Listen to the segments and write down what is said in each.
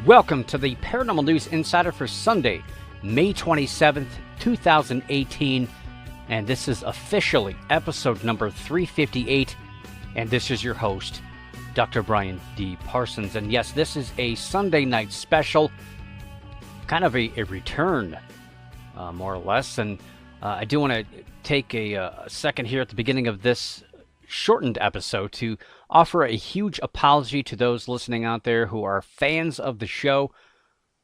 Welcome to the Paranormal News Insider for Sunday, May 27th, 2018. And this is officially episode number 358. And this is your host, Dr. Brian D. Parsons. And yes, this is a Sunday night special, kind of a return, more or less. And I do want to take a second here at the beginning of this shortened episode to offer a huge apology to those listening out there who are fans of the show.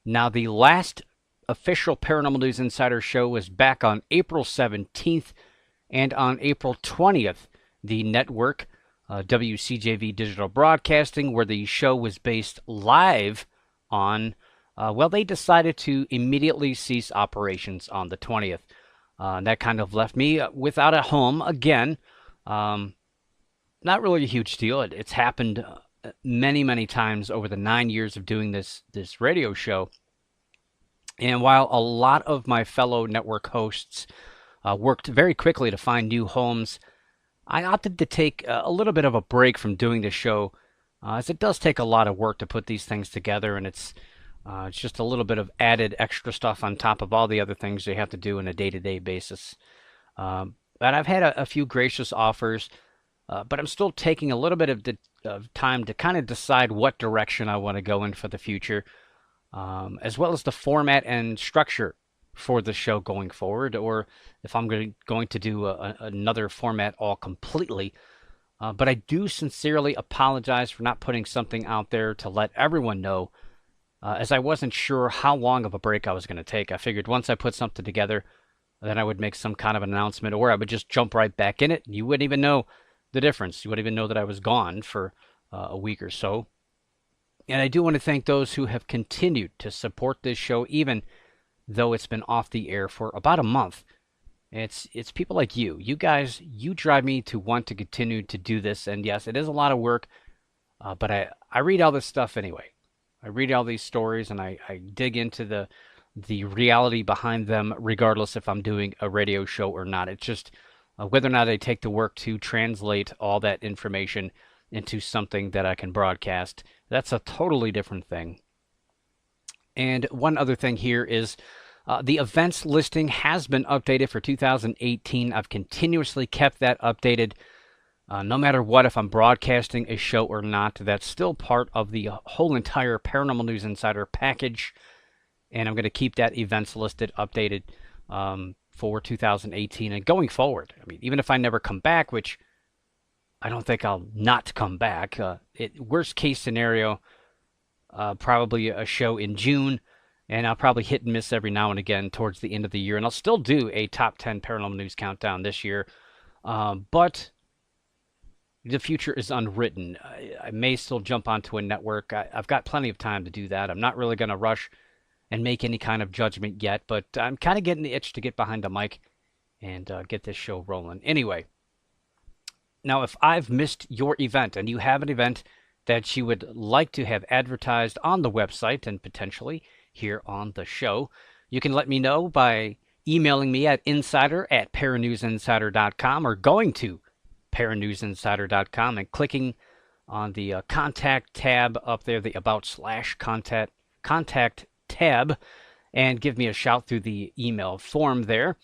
Now, the last official Paranormal News Insider show was back on April 17th, and on April 20th, the network, WCJV Digital Broadcasting, where the show was based live on, they decided to immediately cease operations on the 20th. That kind of left me without a home again. Not really a huge deal. It's happened many, many times over the 9 years of doing this radio show. And while a lot of my fellow network hosts worked very quickly to find new homes, I opted to take a little bit of a break from doing the show, as it does take a lot of work to put these things together, and it's just a little bit of added extra stuff on top of all the other things you have to do on a day-to-day basis. But I've had a few gracious offers. But I'm still taking a little bit of time to kind of decide what direction I want to go in for the future, as well as the format and structure for the show going forward, or if I'm going to do another format all completely. But I do sincerely apologize for not putting something out there to let everyone know, as I wasn't sure how long of a break I was going to take. I figured once I put something together, then I would make some kind of an announcement, or I would just jump right back in it. You wouldn't even know the difference. You wouldn't even know that I was gone for a week or so. And I do want to thank those who have continued to support this show, even though it's been off the air for about a month. It's people like you. You guys, you drive me to want to continue to do this. And yes, it is a lot of work, but I read all this stuff anyway. I read all these stories, and I dig into the reality behind them, regardless if I'm doing a radio show or not. It's just whether or not I take the work to translate all that information into something that I can broadcast. That's a totally different thing. And one other thing here is the events listing has been updated for 2018. I've continuously kept that updated. No matter what, if I'm broadcasting a show or not, that's still part of the whole entire Paranormal News Insider package. And I'm going to keep that events listed updated for 2018 and going forward. I mean, even if I never come back, which I don't think I'll not come back, worst case scenario, probably a show in June, and I'll probably hit and miss every now and again towards the end of the year, and I'll still do a top 10 Paranormal News Countdown this year, but the future is unwritten. I may still jump onto a network. I've got plenty of time to do that. I'm not really going to rush and make any kind of judgment yet, but I'm kind of getting the itch to get behind the mic and get this show rolling. Anyway, now if I've missed your event and you have an event that you would like to have advertised on the website and potentially here on the show, you can let me know by emailing me at insider@paranewsinsider.com or going to paranewsinsider.com and clicking on the contact tab up there, the about/contact tab, and give me a shout through the email form there.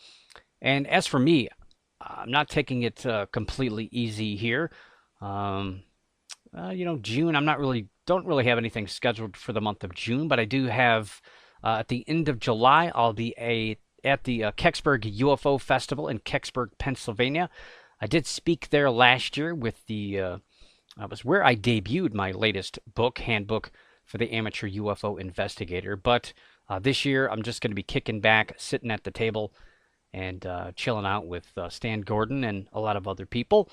And as for me, I'm not taking it completely easy here. June, don't really have anything scheduled for the month of June, but I do have at the end of July, I'll be at the Kecksburg UFO Festival in Kecksburg, Pennsylvania. I did speak there last year with it was where I debuted my latest book, Handbook for the Amateur UFO Investigator. But this year, I'm just going to be kicking back, sitting at the table, and chilling out with Stan Gordon and a lot of other people.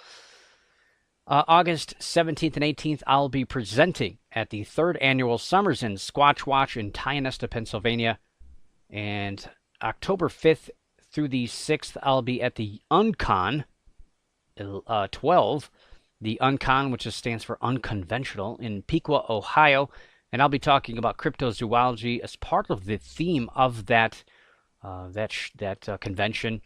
August 17th and 18th, I'll be presenting at the 3rd Annual Summers in Squatch Watch in Tionesta, Pennsylvania. And October 5th through the 6th, I'll be at the Uncon 12, the Uncon, which stands for Unconventional, in Piqua, Ohio. And I'll be talking about cryptozoology as part of the theme of that convention.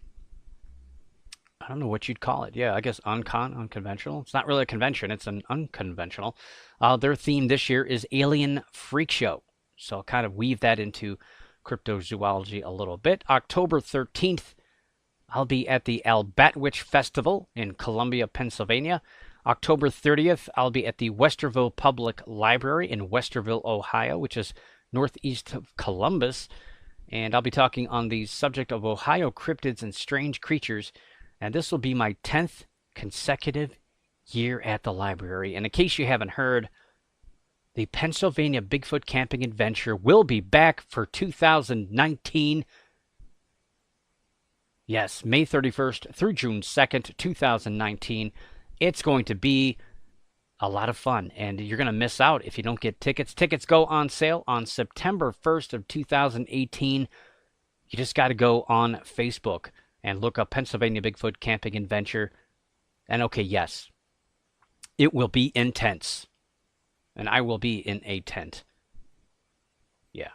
I don't know what you'd call it. Yeah, I guess unconventional. It's not really a convention. It's an unconventional. Their theme this year is Alien Freak Show. So I'll kind of weave that into cryptozoology a little bit. October 13th, I'll be at the Albatwitch Festival in Columbia, Pennsylvania. October 30th, I'll be at the Westerville Public Library in Westerville, Ohio, which is northeast of Columbus. And I'll be talking on the subject of Ohio cryptids and strange creatures. And this will be my 10th consecutive year at the library. And in case you haven't heard, the Pennsylvania Bigfoot Camping Adventure will be back for 2019. Yes, May 31st through June 2nd, 2019. It's going to be a lot of fun, and you're going to miss out if you don't get tickets. Tickets go on sale on September 1st of 2018. You just got to go on Facebook and look up Pennsylvania Bigfoot Camping Adventure. And okay, yes, it will be intense. And I will be in a tent. Yeah.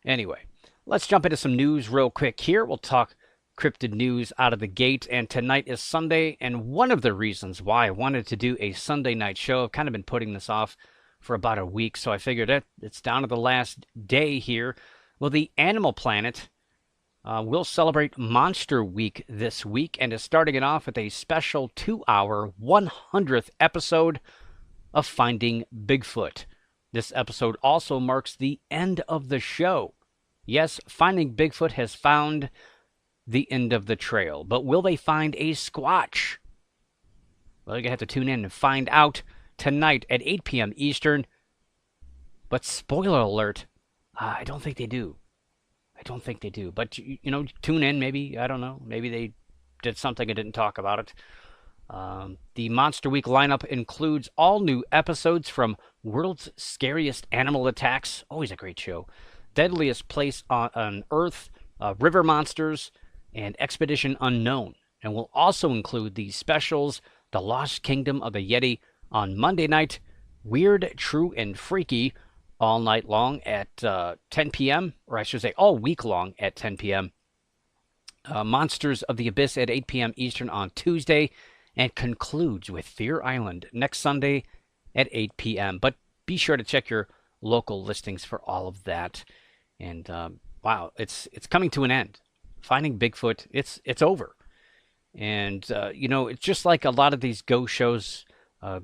Anyway, let's jump into some news real quick here. We'll talk cryptid news out of the gate. And tonight is Sunday. And one of the reasons why I wanted to do a Sunday night show, I've kind of been putting this off for about a week. So I figured that it's down to the last day here. Well, the Animal Planet will celebrate Monster Week this week and is starting it off with a special 2-hour 100th episode of Finding Bigfoot. This episode also marks the end of the show. Yes, Finding Bigfoot has found the end of the trail, but will they find a Squatch? Well, you're going to have to tune in and find out tonight at 8 p.m. Eastern. But spoiler alert, I don't think they do. I don't think they do. But, tune in maybe. I don't know. Maybe they did something and didn't talk about it. The Monster Week lineup includes all new episodes from World's Scariest Animal Attacks, always a great show, Deadliest Place on Earth, River Monsters, and Expedition Unknown. And will also include the specials The Lost Kingdom of the Yeti on Monday night, Weird, True, and Freaky all night long at 10 p.m., or I should say all week long at 10 p.m., Monsters of the Abyss at 8 p.m. Eastern on Tuesday, and concludes with Fear Island next Sunday at 8 p.m. But be sure to check your local listings for all of that. And wow, it's coming to an end. Finding Bigfoot, it's over. And it's just like a lot of these ghost shows,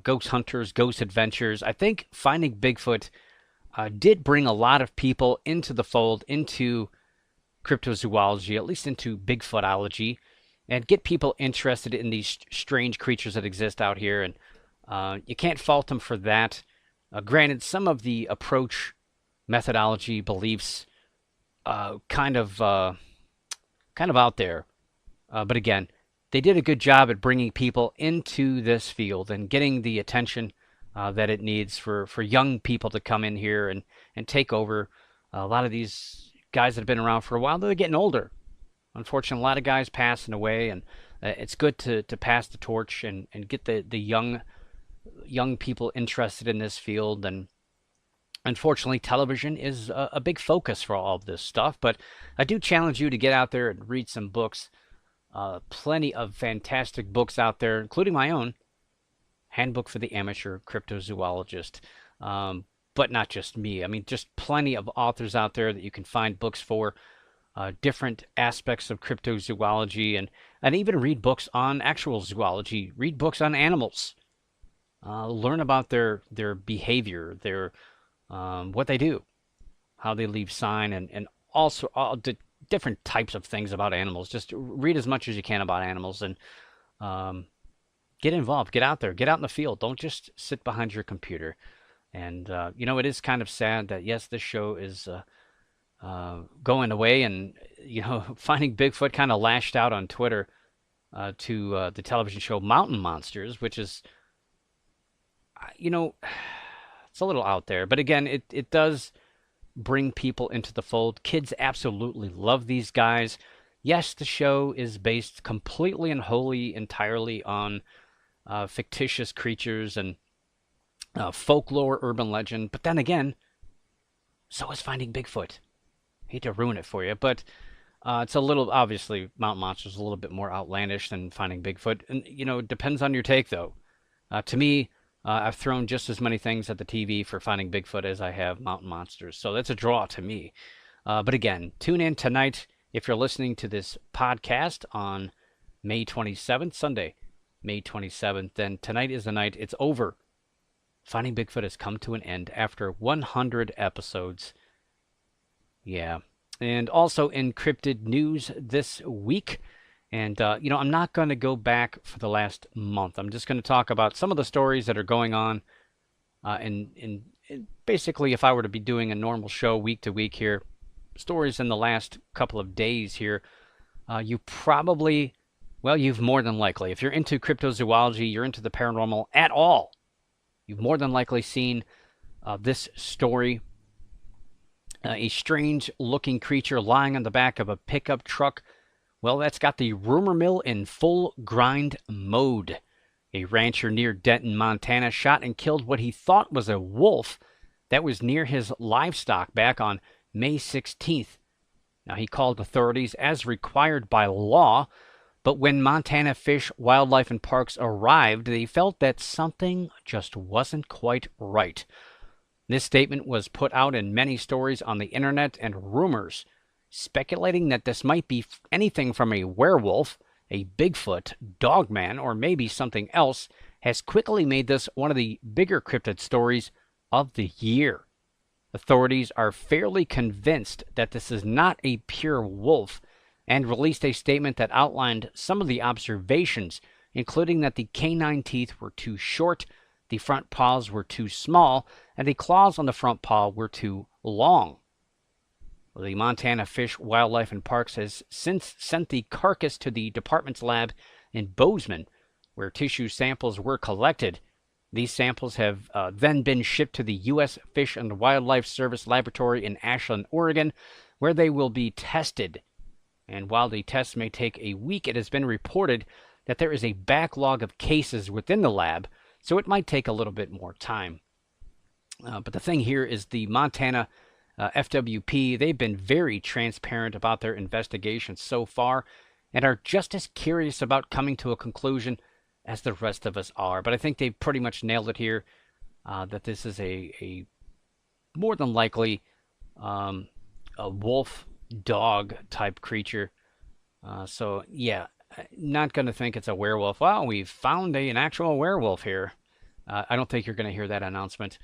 Ghost Hunters, Ghost Adventures. I think Finding Bigfoot did bring a lot of people into the fold, into cryptozoology, at least into Bigfootology, and get people interested in these strange creatures that exist out here. And you can't fault them for that. Granted, some of the approach, methodology, beliefs, kind of out there. But again, they did a good job at bringing people into this field and getting the attention that it needs for young people to come in here and take over. A lot of these guys that have been around for a while, they're getting older. Unfortunately, a lot of guys passing away, and it's good to pass the torch and get the young people interested in this field. And unfortunately, television is a big focus for all of this stuff. But I do challenge you to get out there and read some books. Plenty of fantastic books out there, including my own, Handbook for the Amateur Cryptozoologist. But not just me. I mean, just plenty of authors out there that you can find books for. Different aspects of cryptozoology, and even read books on actual zoology. Read books on animals. Learn about their behavior, their what they do, how they leave sign, and also all the different types of things about animals. Just read as much as you can about animals and get involved. Get out there. Get out in the field. Don't just sit behind your computer. And it is kind of sad that yes, this show is going away, and Finding Bigfoot kind of lashed out on Twitter to the television show Mountain Monsters, which is it's a little out there, but again, it does bring people into the fold. Kids absolutely love these guys. Yes, the show is based completely and wholly entirely on fictitious creatures and folklore, urban legend, but then again, so is Finding Bigfoot. Hate to ruin it for you, but it's a little, obviously, Mountain Monsters is a little bit more outlandish than Finding Bigfoot. And, it depends on your take, though. To me, I've thrown just as many things at the TV for finding Bigfoot as I have mountain monsters. So that's a draw to me. But again, tune in tonight if you're listening to this podcast on May 27th, Sunday, May 27th. Then tonight is the night it's over. Finding Bigfoot has come to an end after 100 episodes. Yeah. And also encrypted news this week. And, I'm not going to go back for the last month. I'm just going to talk about some of the stories that are going on. And basically, if I were to be doing a normal show week to week here, stories in the last couple of days here, you've more than likely, if you're into cryptozoology, you're into the paranormal at all, you've more than likely seen this story. A strange-looking creature lying on the back of a pickup truck. Well, that's got the rumor mill in full grind mode. A rancher near Denton, Montana, shot and killed what he thought was a wolf that was near his livestock back on May 16th. Now, he called authorities as required by law, but when Montana Fish, Wildlife, and Parks arrived, they felt that something just wasn't quite right. This statement was put out in many stories on the internet and rumors, speculating that this might be anything from a werewolf, a Bigfoot, dogman, or maybe something else, has quickly made this one of the bigger cryptid stories of the year. Authorities are fairly convinced that this is not a pure wolf and released a statement that outlined some of the observations, including that the canine teeth were too short, the front paws were too small, and the claws on the front paw were too long. The Montana Fish, Wildlife, and Parks has since sent the carcass to the department's lab in Bozeman, where tissue samples were collected. These samples have then been shipped to the U.S. Fish and Wildlife Service Laboratory in Ashland, Oregon, where they will be tested. And while the tests may take a week, it has been reported that there is a backlog of cases within the lab, so it might take a little bit more time. But the thing here is the Montana FWP, they've been very transparent about their investigation so far and are just as curious about coming to a conclusion as the rest of us are. But I think they've pretty much nailed it here, that this is a more than likely a wolf dog type creature. So yeah, not going to think it's a werewolf. Well, we've found an actual werewolf here. I don't think you're going to hear that announcement.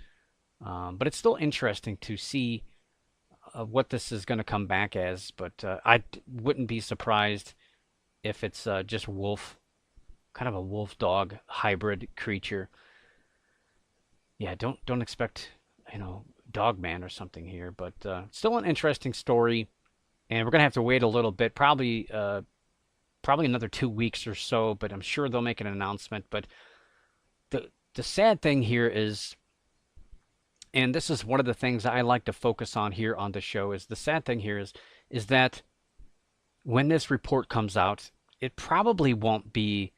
But it's still interesting to see what this is going to come back as. But I wouldn't be surprised if it's just wolf, kind of a wolf-dog hybrid creature. Yeah, don't expect, Dogman or something here. But still an interesting story. And we're going to have to wait a little bit, probably another 2 weeks or so. But I'm sure they'll make an announcement. But the sad thing here is, and this is one of the things I like to focus on here on the show, is the sad thing here is that when this report comes out, it probably won't be,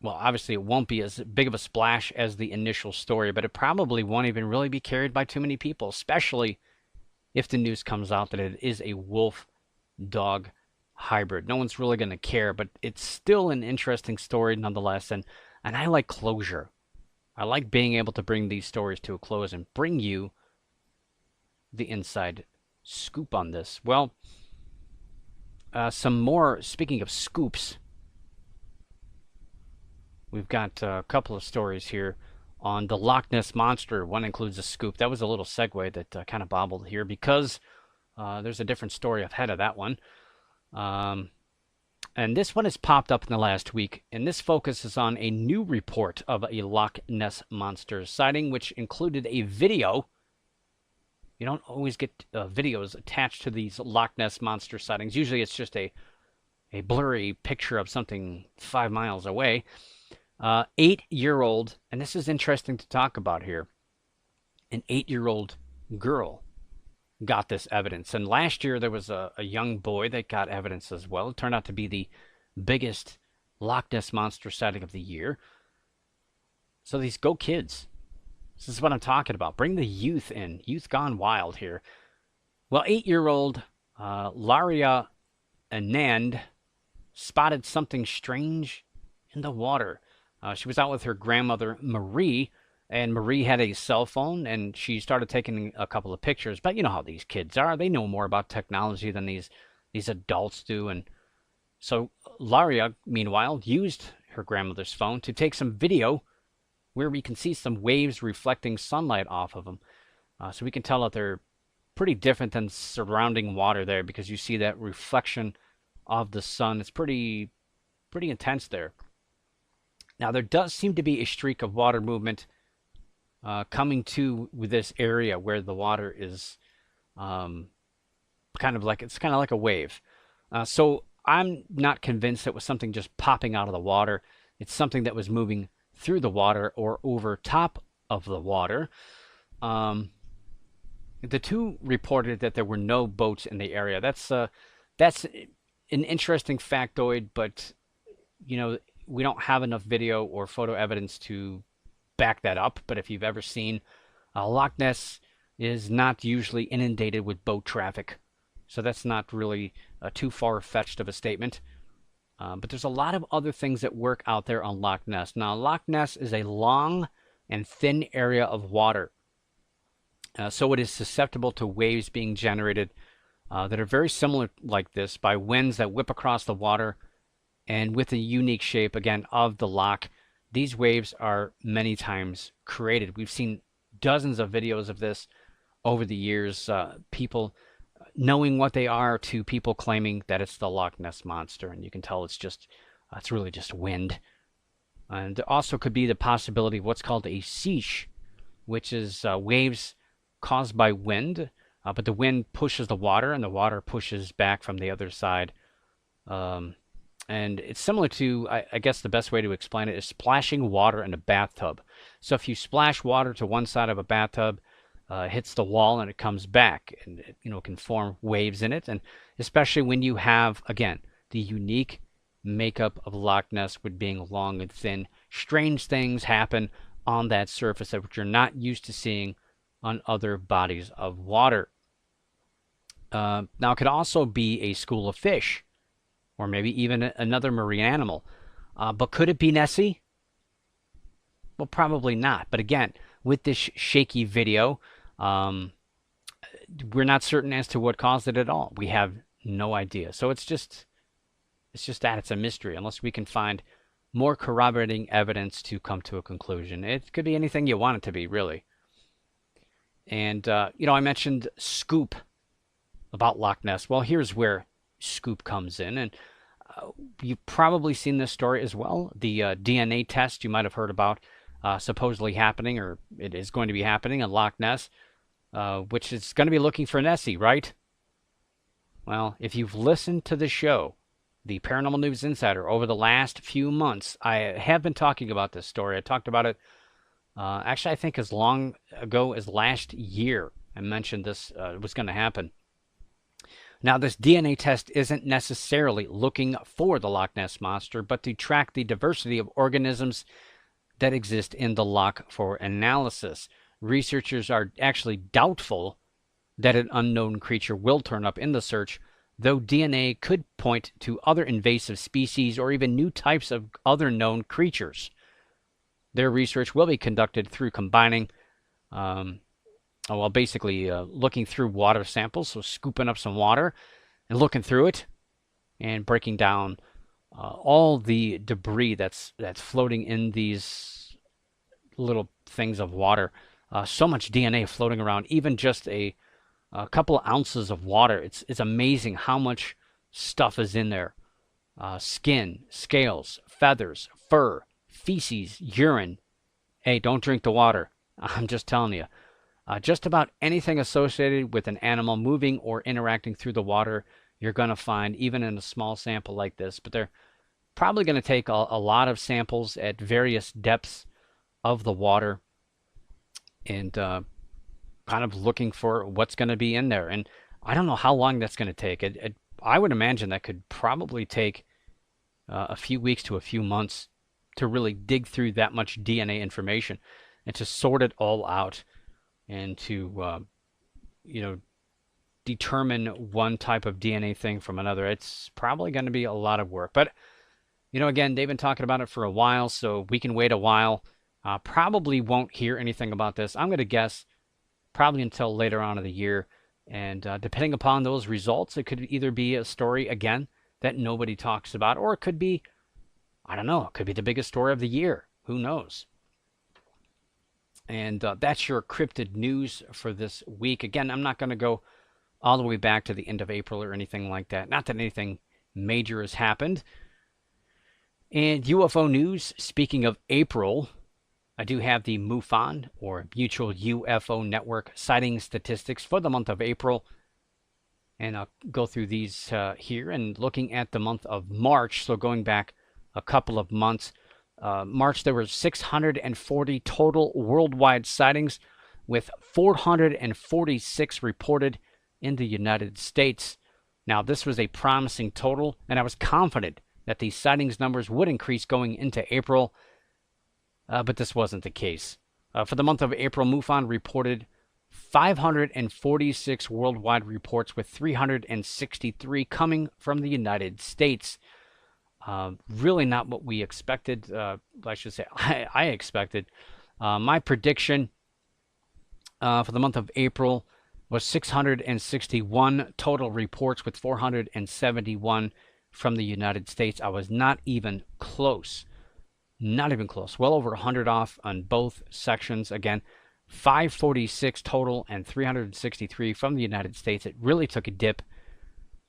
well, obviously it won't be as big of a splash as the initial story, but it probably won't even really be carried by too many people, especially if the news comes out that it is a wolf-dog hybrid. No one's really going to care, but it's still an interesting story nonetheless, and I like closure. I like being able to bring these stories to a close and bring you the inside scoop on this. Well, some more, speaking of scoops, we've got a couple of stories here on the Loch Ness Monster. One includes a scoop. That was a little segue that kind of bobbled here because there's a different story ahead of that one. And this one has popped up in the last week, and this focuses on a new report of a Loch Ness Monster sighting, which included a video. You don't always get videos attached to these Loch Ness Monster sightings. Usually it's just a blurry picture of something 5 miles away. 8-year-old, and this is interesting to talk about here, an 8-year-old girl got this evidence. And last year there was a young boy that got evidence as well. It turned out to be the biggest Loch Ness Monster sighting of the year. So these go kids. This is what I'm talking about. Bring the youth in. Youth gone wild here. Well, 8-year-old Laria Anand spotted something strange in the water. She was out with her grandmother, Marie, and Marie had a cell phone, and she started taking a couple of pictures. But you know how these kids are. They know more about technology than these adults do. And so Laria, meanwhile, used her grandmother's phone to take some video where we can see some waves reflecting sunlight off of them. So we can tell that they're pretty different than surrounding water there, because you see that reflection of the sun. It's pretty intense there. Now there does seem to be a streak of water movement coming to this area where the water is kind of like a wave. So I'm not convinced it was something just popping out of the water. It's something that was moving through the water or over top of the water. The two reported that there were no boats in the area. That's an interesting factoid, but you know, we don't have enough video or photo evidence to back that up. But if you've ever seen, Loch Ness is not usually inundated with boat traffic, so that's not really too far-fetched of a statement. But there's a lot of other things that work out there on Loch Ness. Now, Loch Ness is a long and thin area of water. So it is susceptible to waves being generated that are very similar like this by winds that whip across the water, and with the unique shape, again, of the loch. These waves are many times created. We've seen dozens of videos of this over the years, people knowing what they are to people claiming that it's the Loch Ness Monster, and you can tell it's really just wind. And there also could be the possibility of what's called a seiche, which is waves caused by wind, but the wind pushes the water, and the water pushes back from the other side. And it's similar to, I guess the best way to explain it is splashing water in a bathtub. So if you splash water to one side of a bathtub, it hits the wall and it comes back, and it, can form waves in it. And especially when you have, again, the unique makeup of Loch Ness with being long and thin, strange things happen on that surface that you're not used to seeing on other bodies of water. Now, it could also be a school of fish, or maybe even another marine animal. But could it be Nessie? Well, probably not. But again, with this shaky video, we're not certain as to what caused it at all. We have no idea. So it's just that it's a mystery, unless we can find more corroborating evidence to come to a conclusion. It could be anything you want it to be, really. And, I mentioned Scoop about Loch Ness. Well, here's where Scoop comes in. And you've probably seen this story as well. The DNA test you might have heard about supposedly happening, or it is going to be happening in Loch Ness, which is going to be looking for Nessie, right? Well, if you've listened to the show, the Paranormal News Insider, over the last few months, I have been talking about this story. I talked about it actually, I think as long ago as last year. I mentioned this was going to happen. Now, this DNA test isn't necessarily looking for the Loch Ness Monster, but to track the diversity of organisms that exist in the loch for analysis. Researchers are actually doubtful that an unknown creature will turn up in the search, though DNA could point to other invasive species or even new types of other known creatures. Their research will be conducted through combining, basically looking through water samples, so scooping up some water and looking through it and breaking down all the debris that's floating in these little things of water. So much DNA floating around, even just a couple of ounces of water. It's amazing how much stuff is in there. Skin, scales, feathers, fur, feces, urine. Hey, don't drink the water. I'm just telling you. Just about anything associated with an animal moving or interacting through the water, you're going to find, even in a small sample like this. But they're probably going to take a lot of samples at various depths of the water and kind of looking for what's going to be in there. And I don't know how long that's going to take. I would imagine that could probably take a few weeks to a few months to really dig through that much DNA information and to sort it all out and to, determine one type of DNA thing from another. It's probably going to be a lot of work. But Again, they've been talking about it for a while, so we can wait a while. Probably won't hear anything about this. I'm going to guess probably until later on in the year. And depending upon those results, it could either be a story, again, that nobody talks about, or it could be, I don't know, it could be the biggest story of the year. Who knows? And that's your cryptid news for this week. Again, I'm not going to go all the way back to the end of April or anything like that. Not that anything major has happened. And UFO news, speaking of April, I do have the MUFON, or Mutual UFO Network, sighting statistics for the month of April. And I'll go through these here. And looking at the month of March, so going back a couple of months, March there were 640 total worldwide sightings, with 446 reported in the United States. Now, this was a promising total, and I was confident that these sightings numbers would increase going into April, but this wasn't the case. For the month of April, MUFON reported 546 worldwide reports, with 363 coming from the United States. Really not what we expected. I should say I expected. My prediction for the month of April was 661 total reports, with 471 from the United States. I was not even close. Not even close. Well over 100 off on both sections. Again, 546 total and 363 from the United States. It really took a dip.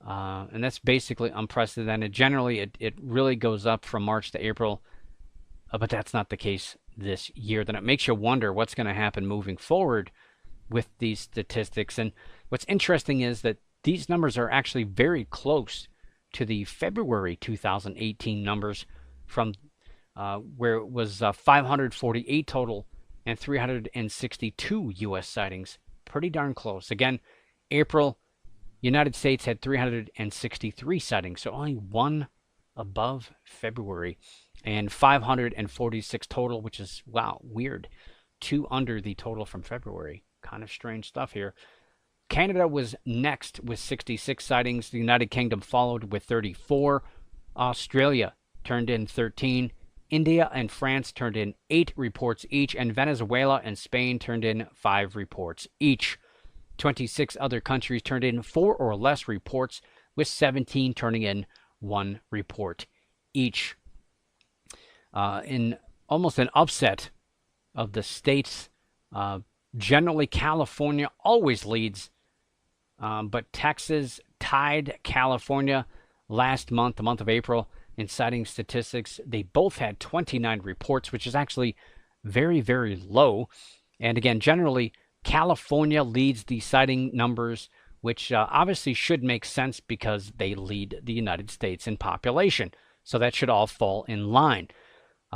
And that's basically unprecedented. Generally, it really goes up from March to April, but that's not the case this year. Then it makes you wonder what's going to happen moving forward with these statistics. And what's interesting is that these numbers are actually very close to the February 2018 numbers, from where it was 548 total and 362 U.S. sightings. Pretty darn close. Again, April, United States had 363 sightings, so only one above February, and 546 total, which is, wow, weird. 2 under the total from February. Kind of strange stuff here. Canada was next with 66 sightings. The United Kingdom followed with 34. Australia turned in 13. India and France turned in 8 reports each, and Venezuela and Spain turned in 5 reports each. 26 other countries turned in 4 or less reports, with 17 turning in 1 report each. In almost an upset of the states, generally California always leads, but Texas tied California last month, the month of April, in sighting statistics. They both had 29 reports, which is actually very, very low. And again, generally, California leads the sighting numbers, which obviously should make sense because they lead the United States in population. So that should all fall in line.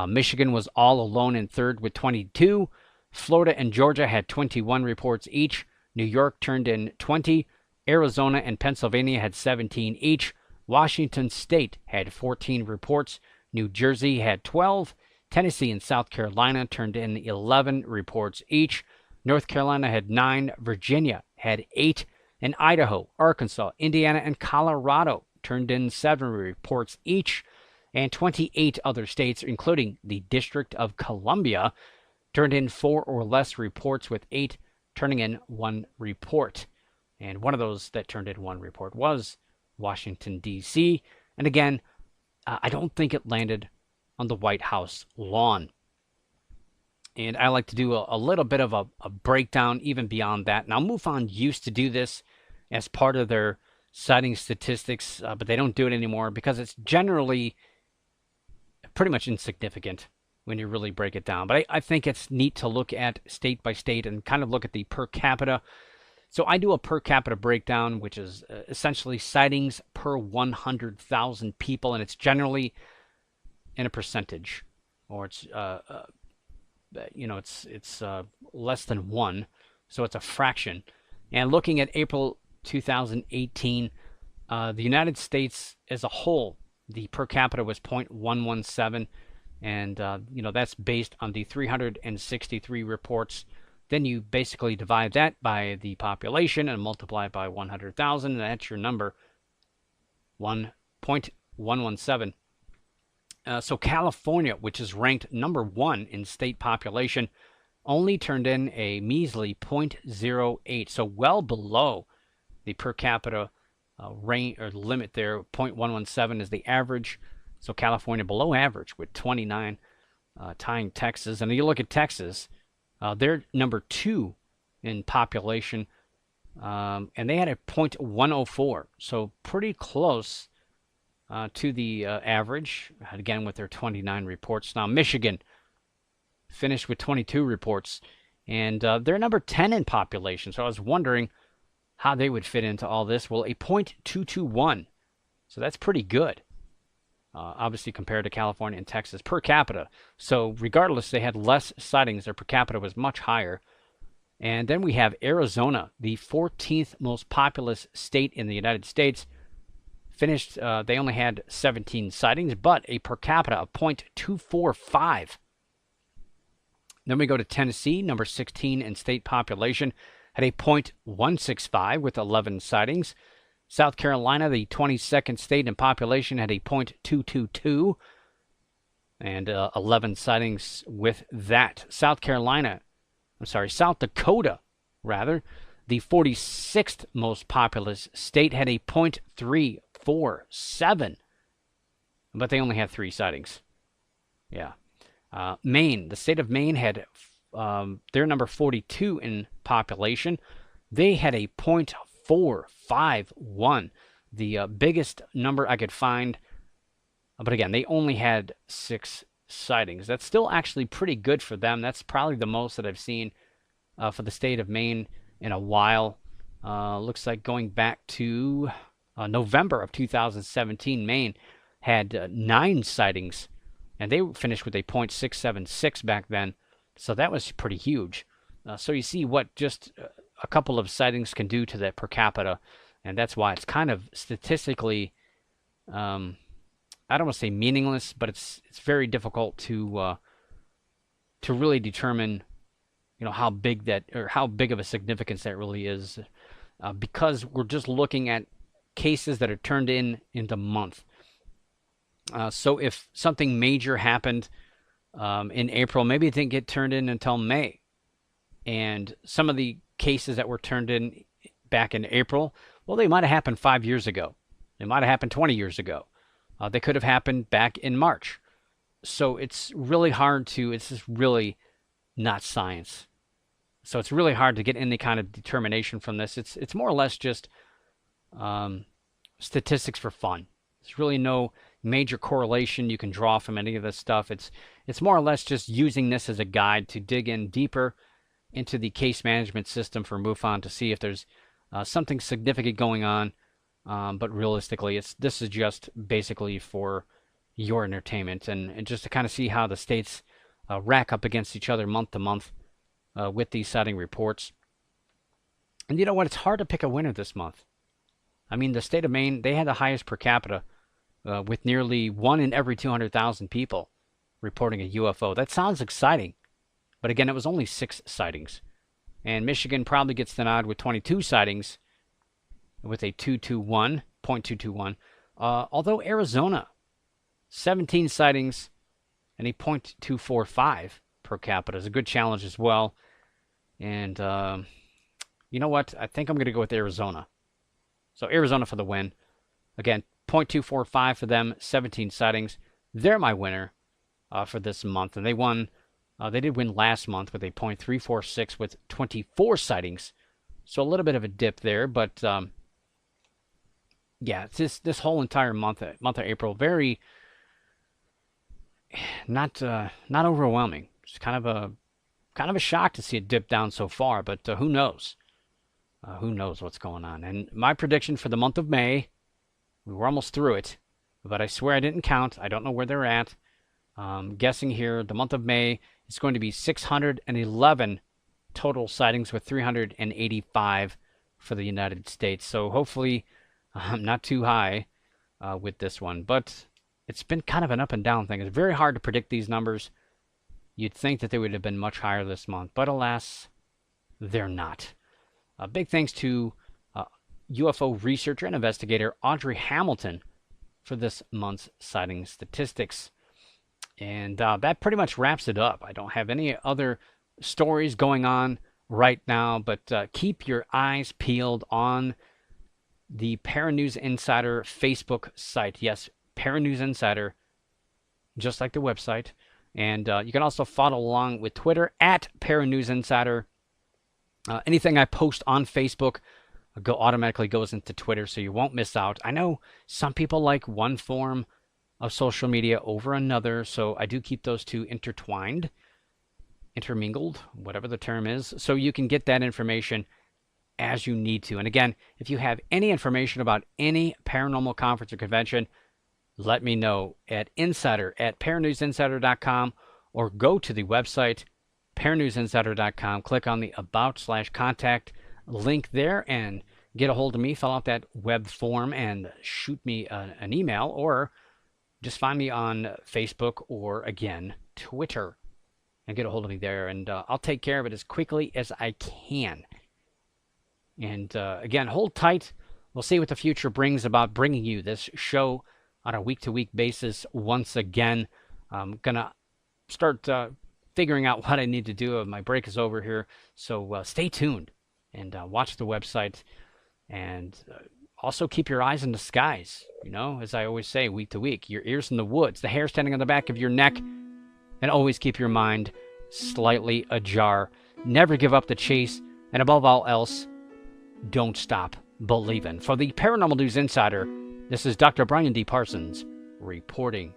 Michigan was all alone in third with 22. Florida and Georgia had 21 reports each. New York turned in 20. Arizona and Pennsylvania had 17 each. Washington State had 14 reports. New Jersey had 12. Tennessee and South Carolina turned in 11 reports each. North Carolina had 9. Virginia had 8. And Idaho, Arkansas, Indiana, and Colorado turned in 7 reports each. And 28 other states, including the District of Columbia, turned in 4 or less reports, with 8 turning in 1 report. And one of those that turned in 1 report was Washington, D.C. And again, I don't think it landed on the White House lawn. And I like to do a little bit of a breakdown even beyond that. Now, MUFON used to do this as part of their sighting statistics, but they don't do it anymore because it's generally pretty much insignificant when you really break it down. But I think it's neat to look at state by state and kind of look at the per capita. So I do a per capita breakdown, which is essentially sightings per 100,000 people, and it's generally in a percentage, or it's it's less than 1, so it's a fraction. And looking at April 2018, the United States as a whole, the per capita was 0.117, and that's based on the 363 reports. Then you basically divide that by the population and multiply it by 100,000, and that's your number, 1.117. So California, which is ranked number 1 in state population, only turned in a measly 0.08, so well below the per capita range or limit there. 0.117 is the average. So California below average with 29, tying Texas. And you look at Texas, they're number 2 in population, and they had a 0.104, so pretty close to the average, again with their 29 reports. Now Michigan finished with 22 reports, and they're number 10 in population. So I was wondering how they would fit into all this. Well, a 0.221, so that's pretty good, obviously compared to California and Texas per capita. So regardless, they had less sightings. Their per capita was much higher. And then we have Arizona, the 14th most populous state in the United States. Finished, they only had 17 sightings, but a per capita of 0.245. Then we go to Tennessee, number 16 in state population, had a 0.165 with 11 sightings. South Carolina, the 22nd state in population, had a 0.222 and 11 sightings with that. South Dakota, rather, the 46th most populous state, had a 0.347, but they only had 3 sightings. Yeah. Maine, the state of Maine had, they're number 42 in population. They had a 0.451, the biggest number I could find. But again, they only had 6 sightings. That's still actually pretty good for them. That's probably the most that I've seen for the state of Maine in a while. Looks like going back to November of 2017, Maine had 9 sightings, and they finished with a 0.676 back then. So that was pretty huge. So you see what just a couple of sightings can do to that per capita, and that's why it's kind of statistically, I don't want to say meaningless, but it's very difficult to really determine, how big that, or how big of a significance that really is, because we're just looking at cases that are turned in the month. So if something major happened in April, maybe it didn't get turned in until May. And some of the cases that were turned in back in April, well, they might have happened 5 years ago. They might have happened 20 years ago. They could have happened back in March. So it's really hard to, it's just really not science. So it's really hard to get any kind of determination from this. It's more or less just statistics for fun. There's really no major correlation you can draw from any of this stuff. It's more or less just using this as a guide to dig in deeper into the case management system for MUFON to see if there's something significant going on. But realistically, this is just basically for your entertainment and just to kind of see how the states rack up against each other month to month with these sighting reports. And you know what? It's hard to pick a winner this month. I mean, the state of Maine, they had the highest per capita with nearly 1 in every 200,000 people reporting a UFO. That sounds exciting. But again, it was only 6 sightings. And Michigan probably gets the nod with 22 sightings with a 0.221. Although Arizona, 17 sightings and a 0.245 per capita is a good challenge as well. And you know what? I think I'm going to go with Arizona. So Arizona for the win. Again, 0.245 for them, 17 sightings. They're my winner for this month. And they won. They did win last month with a 0.346 with 24 sightings. So a little bit of a dip there. But yeah, it's this whole entire month of April, very not overwhelming. It's kind of a shock to see it dip down so far. But who knows? Who knows what's going on? And my prediction for the month of May, we were almost through it, but I swear I didn't count. I don't know where they're at. Guessing here, the month of May is going to be 611 total sightings with 385 for the United States. So hopefully I'm not too high with this one, but it's been kind of an up and down thing. It's very hard to predict these numbers. You'd think that they would have been much higher this month, but alas, they're not. Big thanks to UFO researcher and investigator Audrey Hamilton for this month's sighting statistics. And that pretty much wraps it up. I don't have any other stories going on right now, but keep your eyes peeled on the Paranews Insider Facebook site. Yes, Paranews Insider, just like the website. And you can also follow along with Twitter at Paranews Insider. Anything I post on Facebook automatically goes into Twitter, so you won't miss out. I know some people like one form of social media over another, so I do keep those two intertwined, intermingled, whatever the term is, so you can get that information as you need to. And again, if you have any information about any paranormal conference or convention, let me know at insider@paranewsinsider.com, or go to the website paranewsinsider.com, click on the about/contact link there and get a hold of me. Fill out that web form and shoot me an email, or just find me on Facebook or, again, Twitter, and get a hold of me there, and I'll take care of it as quickly as I can. And again, hold tight. We'll see what the future brings about bringing you this show on a week-to-week basis once again. I'm going to start figuring out what I need to do. My break is over here, so stay tuned and watch the website. And also keep your eyes in the skies, you know, as I always say, week to week. Your ears in the woods, the hair standing on the back of your neck, and always keep your mind slightly ajar. Never give up the chase, and above all else, don't stop believing. For the Paranormal News Insider, this is Dr. Brian D. Parsons reporting.